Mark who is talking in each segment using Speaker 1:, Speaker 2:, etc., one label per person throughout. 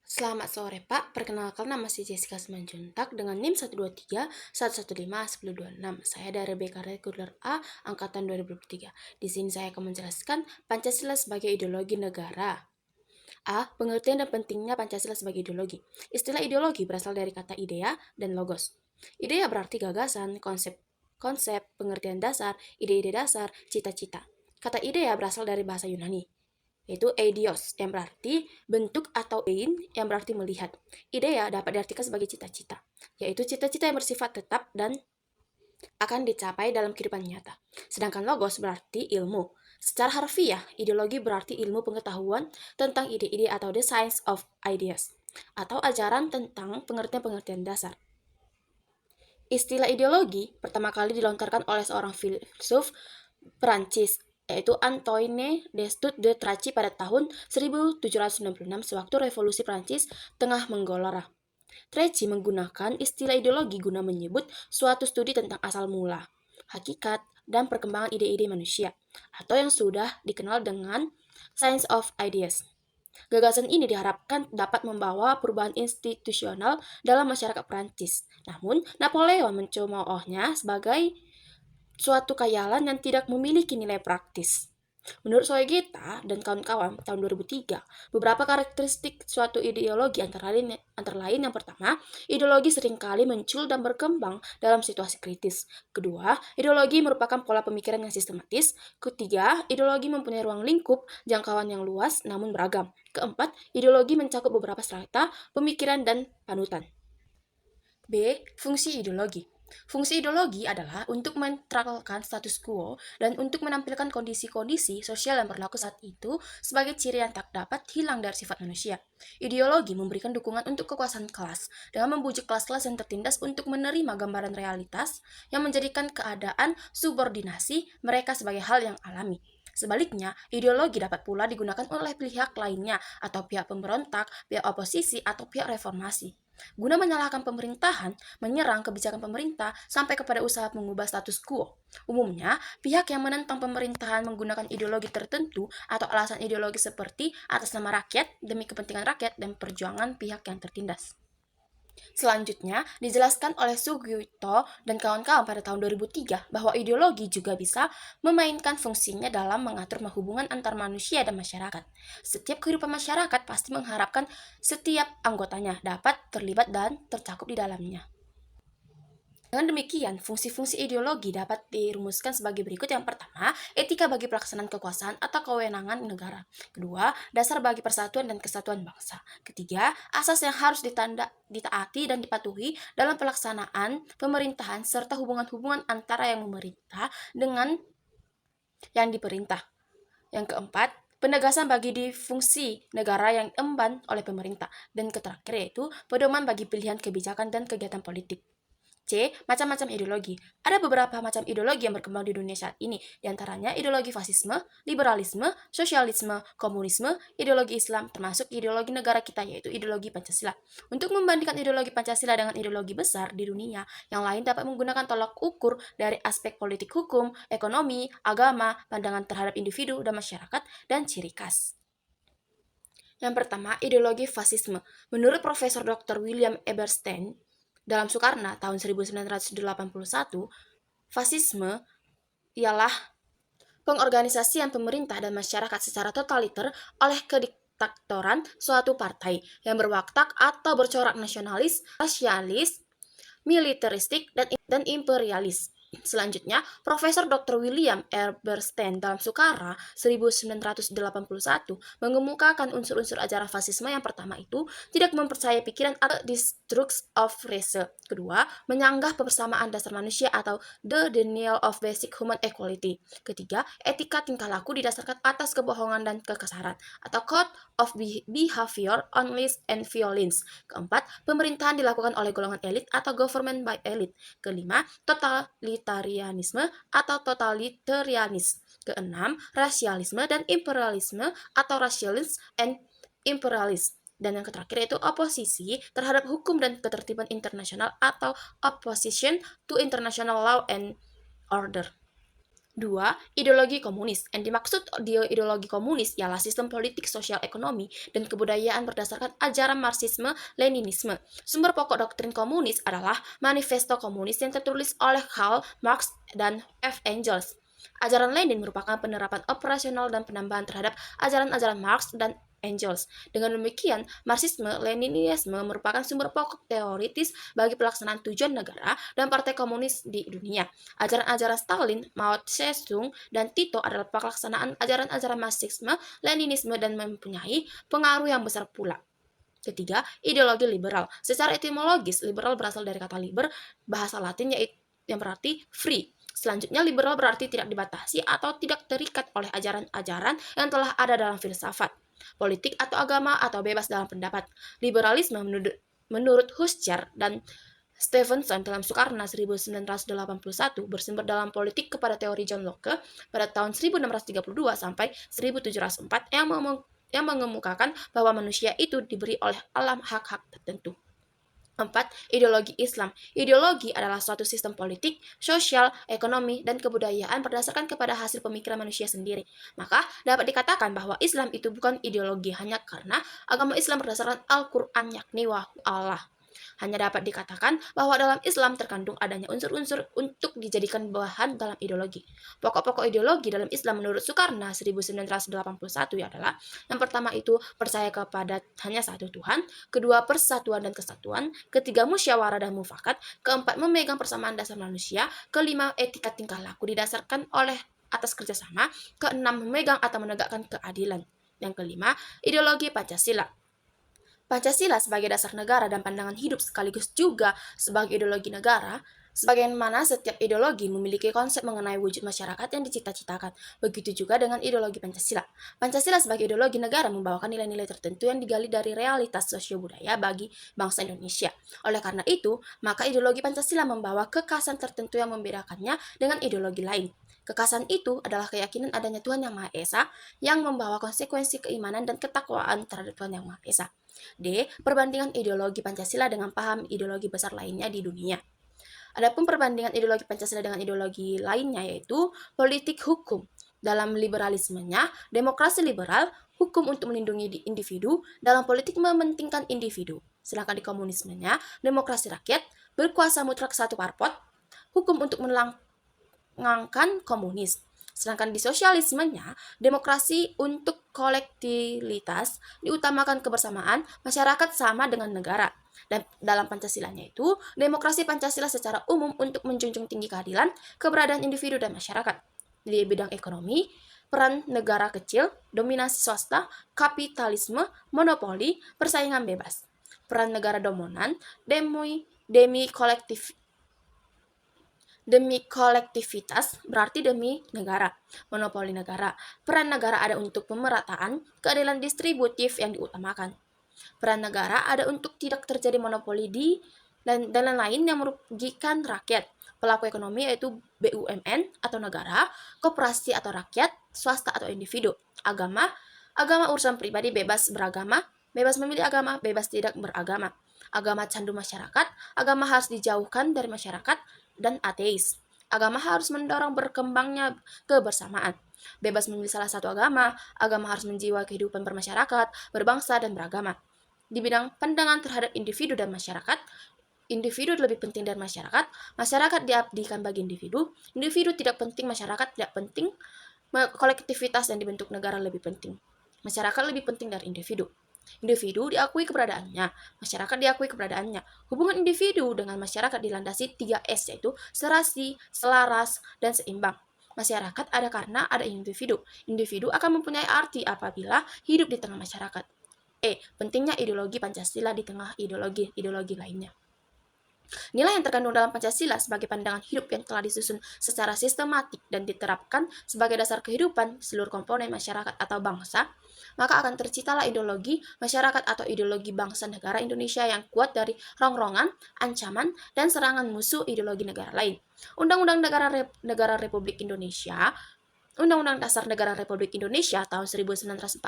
Speaker 1: Selamat sore Pak, perkenalkan nama saya Jessica Simanjuntak dengan NIM 123-115-1026. Saya dari BK Reguler A, Angkatan 2023. Di sini saya akan menjelaskan Pancasila sebagai ideologi negara. A. Pengertian dan pentingnya Pancasila sebagai ideologi. Istilah ideologi berasal dari kata idea dan logos. Idea berarti gagasan, konsep, pengertian dasar, ide-ide dasar, cita-cita. Kata idea berasal dari bahasa Yunani, yaitu eidios, yang berarti bentuk, atau ein, yang berarti melihat. Idea dapat diartikan sebagai cita-cita, yaitu cita-cita yang bersifat tetap dan akan dicapai dalam kehidupan nyata. Sedangkan logos berarti ilmu. Secara harfiah, ideologi berarti ilmu pengetahuan tentang ide-ide atau the science of ideas, atau ajaran tentang pengertian-pengertian dasar. Istilah ideologi pertama kali dilontarkan oleh seorang filsuf Perancis, yaitu Antoine de Tracy pada tahun 1796 sewaktu revolusi Perancis tengah menggelora. Tracy menggunakan istilah ideologi guna menyebut suatu studi tentang asal mula, hakikat, dan perkembangan ide-ide manusia, atau yang sudah dikenal dengan Science of Ideas. Gagasan ini diharapkan dapat membawa perubahan institusional dalam masyarakat Prancis. Namun, Napoleon mencemoohnya sebagai suatu khayalan yang tidak memiliki nilai praktis. Menurut Soegita dan kawan-kawan tahun 2003, beberapa karakteristik suatu ideologi antara lain yang pertama, ideologi seringkali muncul dan berkembang dalam situasi kritis. Kedua, ideologi merupakan pola pemikiran yang sistematis. Ketiga, ideologi mempunyai ruang lingkup jangkauan yang luas namun beragam. Keempat, ideologi mencakup beberapa strata pemikiran dan panutan. B. Fungsi ideologi. Fungsi ideologi adalah untuk menetralkan status quo dan untuk menampilkan kondisi-kondisi sosial yang berlaku saat itu sebagai ciri yang tak dapat hilang dari sifat manusia. Ideologi memberikan dukungan untuk kekuasaan kelas dengan membujuk kelas-kelas yang tertindas untuk menerima gambaran realitas yang menjadikan keadaan subordinasi mereka sebagai hal yang alami. Sebaliknya, ideologi dapat pula digunakan oleh pihak lainnya atau pihak pemberontak, pihak oposisi, atau pihak reformasi guna menyalahkan pemerintahan, menyerang kebijakan pemerintah, sampai kepada usaha mengubah status quo. Umumnya, pihak yang menentang pemerintahan menggunakan ideologi tertentu atau alasan ideologi seperti atas nama rakyat, demi kepentingan rakyat, dan perjuangan pihak yang tertindas. Selanjutnya, dijelaskan oleh Sugito dan kawan-kawan pada tahun 2003 bahwa ideologi juga bisa memainkan fungsinya dalam mengatur hubungan antar manusia dan masyarakat. Setiap kehidupan masyarakat pasti mengharapkan setiap anggotanya dapat terlibat dan tercakup di dalamnya. Dengan demikian, fungsi-fungsi ideologi dapat dirumuskan sebagai berikut. Yang pertama, etika bagi pelaksanaan kekuasaan atau kewenangan negara. Kedua, dasar bagi persatuan dan kesatuan bangsa. Ketiga, asas yang harus ditaati dan dipatuhi dalam pelaksanaan pemerintahan serta hubungan-hubungan antara yang memerintah dengan yang diperintah. Yang keempat, penegasan bagi fungsi negara yang emban oleh pemerintah. Dan terakhir yaitu pedoman bagi pilihan kebijakan dan kegiatan politik. C. Macam-macam ideologi. Ada beberapa macam ideologi yang berkembang di dunia saat ini, di antaranya ideologi fasisme, liberalisme, sosialisme, komunisme, ideologi Islam, termasuk ideologi negara kita, yaitu ideologi Pancasila. Untuk membandingkan ideologi Pancasila dengan ideologi besar di dunia, yang lain dapat menggunakan tolak ukur dari aspek politik hukum, ekonomi, agama, pandangan terhadap individu dan masyarakat, dan ciri khas. Yang pertama, ideologi fasisme. Menurut Profesor Dr. William Eberstein, dalam Soekarno tahun 1981, fasisme ialah pengorganisasian pemerintah dan masyarakat secara totaliter oleh kediktatoran suatu partai yang berwatak atau bercorak nasionalis, rasialis, militeristik, dan imperialis. Selanjutnya, Profesor Dr. William Eberstein dalam Sukara 1981 mengemukakan unsur-unsur ajaran fasisme. Yang pertama itu tidak mempercayai pikiran atau destruction of race. Kedua, menyanggah kebersamaan dasar manusia atau the denial of basic human equality. Ketiga, etika tingkah laku didasarkan atas kebohongan dan kekasaran atau code of behavior on lies and violence. Keempat, pemerintahan dilakukan oleh golongan elit atau government by elite. Kelima, totalitarianisme atau totalitarianis. Keenam, rasialisme dan imperialisme atau racialism and imperialism. Dan yang terakhir yaitu oposisi terhadap hukum dan ketertiban internasional atau opposition to international law and order. 2. Ideologi komunis. Yang dimaksud ideologi komunis ialah sistem politik, sosial, ekonomi, dan kebudayaan berdasarkan ajaran Marxisme-Leninisme. Sumber pokok doktrin komunis adalah Manifesto Komunis yang tertulis oleh Karl Marx dan F. Engels. Ajaran Lenin merupakan penerapan operasional dan penambahan terhadap ajaran-ajaran Marx dan Engels. Dengan demikian, Marxisme-Leninisme merupakan sumber pokok teoritis bagi pelaksanaan tujuan negara dan partai komunis di dunia. Ajaran-ajaran Stalin, Mao Tse-tung, dan Tito adalah pelaksanaan ajaran-ajaran Marxisme-Leninisme dan mempunyai pengaruh yang besar pula. Ketiga, ideologi liberal. Secara etimologis, liberal berasal dari kata liber, bahasa Latin yang berarti free. Selanjutnya, liberal berarti tidak dibatasi atau tidak terikat oleh ajaran-ajaran yang telah ada dalam filsafat, politik atau agama, atau bebas dalam pendapat. Liberalisme menurut Husserl dan Stevenson dalam Sukarna 1981 bersumber dalam politik kepada teori John Locke pada tahun 1632 sampai 1704 yang mengemukakan bahwa manusia itu diberi oleh alam hak-hak tertentu. 4. Ideologi Islam. Ideologi adalah suatu sistem politik, sosial, ekonomi, dan kebudayaan berdasarkan kepada hasil pemikiran manusia sendiri. Maka dapat dikatakan bahwa Islam itu bukan ideologi hanya karena agama Islam berdasarkan Al-Quran yakni wahyu Allah. Hanya dapat dikatakan bahwa dalam Islam terkandung adanya unsur-unsur untuk dijadikan bahan dalam ideologi. Pokok-pokok ideologi dalam Islam menurut Sukarna 1981 adalah: yang pertama itu percaya kepada hanya satu Tuhan, kedua persatuan dan kesatuan, ketiga musyawarah dan mufakat, keempat memegang persamaan dasar manusia, kelima etika tingkah laku didasarkan oleh atas kerjasama, keenam memegang atau menegakkan keadilan. Yang kelima, ideologi Pancasila. Pancasila sebagai dasar negara dan pandangan hidup sekaligus juga sebagai ideologi negara, sebagaimana setiap ideologi memiliki konsep mengenai wujud masyarakat yang dicita-citakan. Begitu juga dengan ideologi Pancasila. Pancasila sebagai ideologi negara membawakan nilai-nilai tertentu yang digali dari realitas sosio-budaya bagi bangsa Indonesia. Oleh karena itu, maka ideologi Pancasila membawa kekhasan tertentu yang membedakannya dengan ideologi lain. Kekhasan itu adalah keyakinan adanya Tuhan Yang Maha Esa yang membawa konsekuensi keimanan dan ketakwaan terhadap Tuhan Yang Maha Esa. D. Perbandingan ideologi Pancasila dengan paham ideologi besar lainnya di dunia. Adapun perbandingan ideologi Pancasila dengan ideologi lainnya yaitu politik hukum. Dalam liberalismenya, demokrasi liberal, hukum untuk melindungi individu, dalam politik mementingkan individu. Sedangkan di komunismenya, demokrasi rakyat, berkuasa mutlak satu parpol, hukum untuk melangkangkan komunis. Sedangkan di sosialismenya, demokrasi untuk kolektivitas, diutamakan kebersamaan, masyarakat sama dengan negara. Dan dalam Pancasilanya itu, demokrasi Pancasila secara umum untuk menjunjung tinggi keadilan, keberadaan individu dan masyarakat. Di bidang ekonomi, peran negara kecil, dominasi swasta, kapitalisme, monopoli, persaingan bebas. Peran negara dominan, demi kolektivitas berarti demi negara. Monopoli negara. Peran negara ada untuk pemerataan, keadilan distributif yang diutamakan. Peran negara ada untuk tidak terjadi monopoli dan lain-lain yang merugikan rakyat. Pelaku ekonomi yaitu BUMN atau negara, koperasi atau rakyat, swasta atau individu. Agama urusan pribadi, bebas beragama, bebas memilih agama, bebas tidak beragama. Agama candu masyarakat, agama harus dijauhkan dari masyarakat, dan ateis. Agama harus mendorong berkembangnya kebersamaan. Bebas memilih salah satu agama harus menjiwai kehidupan bermasyarakat, berbangsa, dan beragama. Di bidang pandangan terhadap individu dan masyarakat, individu lebih penting dari masyarakat diabdikan bagi individu tidak penting, masyarakat tidak penting, kolektivitas yang dibentuk negara lebih penting. Masyarakat lebih penting dari individu. Individu diakui keberadaannya, masyarakat diakui keberadaannya. Hubungan individu dengan masyarakat dilandasi 3S yaitu serasi, selaras, dan seimbang. Masyarakat ada karena ada individu. Individu akan mempunyai arti apabila hidup di tengah masyarakat. Pentingnya ideologi Pancasila di tengah ideologi lainnya. Nilai yang terkandung dalam Pancasila sebagai pandangan hidup yang telah disusun secara sistematik dan diterapkan sebagai dasar kehidupan seluruh komponen masyarakat atau bangsa, maka akan terciptalah ideologi masyarakat atau ideologi bangsa negara Indonesia yang kuat dari rongrongan, ancaman, dan serangan musuh ideologi negara lain. Undang-Undang Negara Republik Indonesia Undang-Undang Dasar Negara Republik Indonesia tahun 1945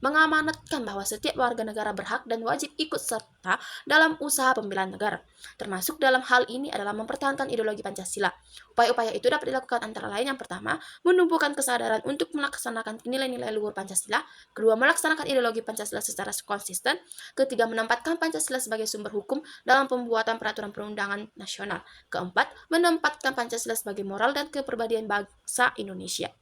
Speaker 1: mengamanatkan bahwa setiap warga negara berhak dan wajib ikut serta dalam usaha pembelahan negara. Termasuk dalam hal ini adalah mempertahankan ideologi Pancasila. Upaya-upaya itu dapat dilakukan antara lain yang pertama, menumbuhkan kesadaran untuk melaksanakan nilai-nilai luhur Pancasila, kedua, melaksanakan ideologi Pancasila secara konsisten, ketiga, menempatkan Pancasila sebagai sumber hukum dalam pembuatan peraturan perundangan nasional, keempat, menempatkan Pancasila sebagai moral dan kepribadian bangsa Indonesia.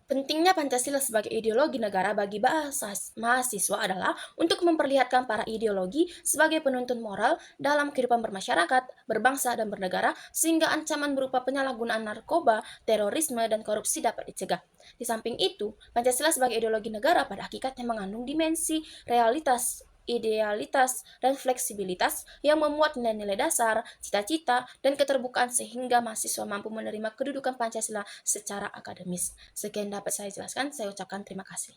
Speaker 1: Pentingnya Pancasila sebagai ideologi negara bagi mahasiswa adalah untuk memperlihatkan para ideologi sebagai penuntun moral dalam kehidupan bermasyarakat, berbangsa, dan bernegara, sehingga ancaman berupa penyalahgunaan narkoba, terorisme, dan korupsi dapat dicegah. Di samping itu, Pancasila sebagai ideologi negara pada hakikatnya mengandung dimensi realitas, idealitas, dan fleksibilitas yang memuat nilai-nilai dasar, cita-cita, dan keterbukaan sehingga mahasiswa mampu menerima kedudukan Pancasila secara akademis. Sekian dapat saya jelaskan, saya ucapkan terima kasih.